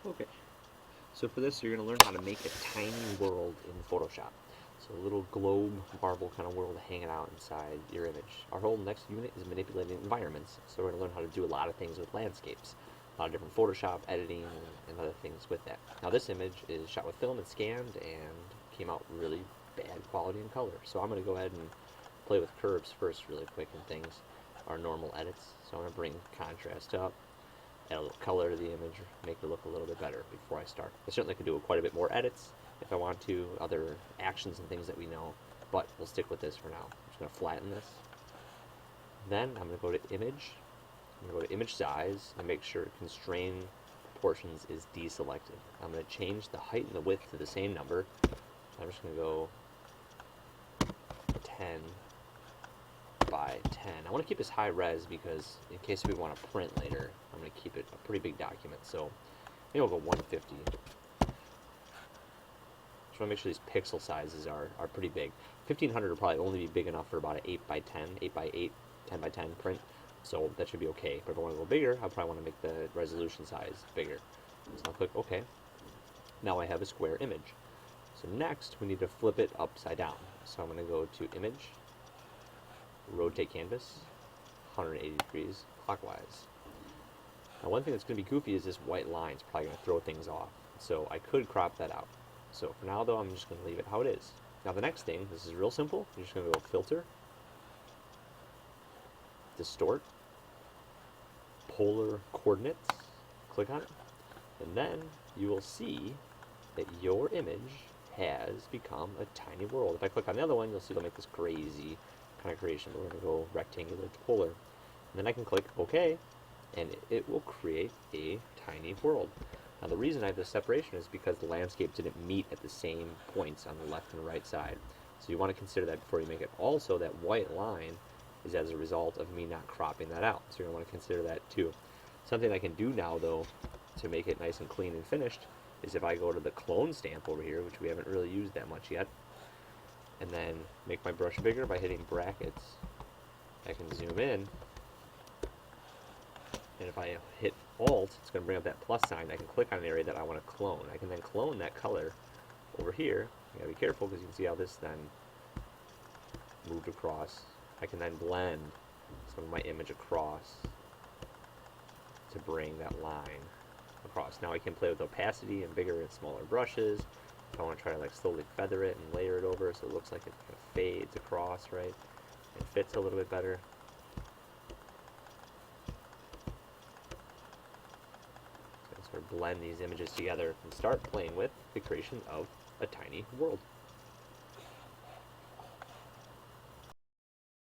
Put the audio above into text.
Okay. So for this, you're going to learn how to make a tiny world in Photoshop. So a little globe marble kind of world hanging out inside your image. Our whole next unit is manipulating environments. So we're going to learn how to do a lot of things with landscapes. A lot of different Photoshop, editing, and other things with that. Now this image is shot with film and scanned and came out really bad quality and color. So I'm going to go ahead and play with curves first really quick and things. Our normal edits. So I'm going to bring contrast up, add a little color to the image, make it look a little bit better before I start. I certainly could do quite a bit more edits if I want to, other actions and things that we know, but we'll stick with this for now. I'm just going to flatten this. Then I'm going to go to image. I'm going to go to image size and make sure constrain proportions is deselected. I'm going to change the height and the width to the same number. I'm just going to go 10 by 10. I want to keep this high res because in case we want to print later, I'm going to keep it a pretty big document. So maybe I'll go 150. Just want to make sure these pixel sizes are pretty big. 1500 will probably only be big enough for about an 8 by 10, 8 by 8, 10 by 10 print. So that should be okay. But if I want to go bigger, I probably want to make the resolution size bigger. So I'll click OK. Now I have a square image. So next, we need to flip it upside down. So I'm going to go to Image, Rotate Canvas, 180 degrees clockwise. Now one thing that's going to be goofy is this white line is probably going to throw things off. So I could crop that out. So for now though, I'm just going to leave it how it is. Now the next thing, this is real simple. You're just going to go Filter, Distort, Polar Coordinates, click on it, and then you will see that your image has become a tiny world. If I click on the other one, you'll see it'll make this crazy kind of creation. But we're going to go rectangular to polar. And then I can click OK, and it will create a tiny world. Now the reason I have this separation is because the landscape didn't meet at the same points on the left and right side. So you want to consider that before you make it. Also, that white line is as a result of me not cropping that out. So you're going to want to consider that too. Something I can do now though to make it nice and clean and finished is if I go to the clone stamp over here, which we haven't really used that much yet, and then make my brush bigger by hitting brackets, I can zoom in, and if I hit Alt, it's going to bring up that plus sign. I can click on an area that I want to clone. I can then clone that color over here. You gotta be careful because you can see how this then moved across. I can then blend some of my image across to bring that line across. Now I can play with opacity and bigger and smaller brushes. If I want to try to like slowly feather it and layer it over so it looks like it kind of fades across, right? It fits a little bit better. So I sort of blend these images together and start playing with the creation of a tiny world.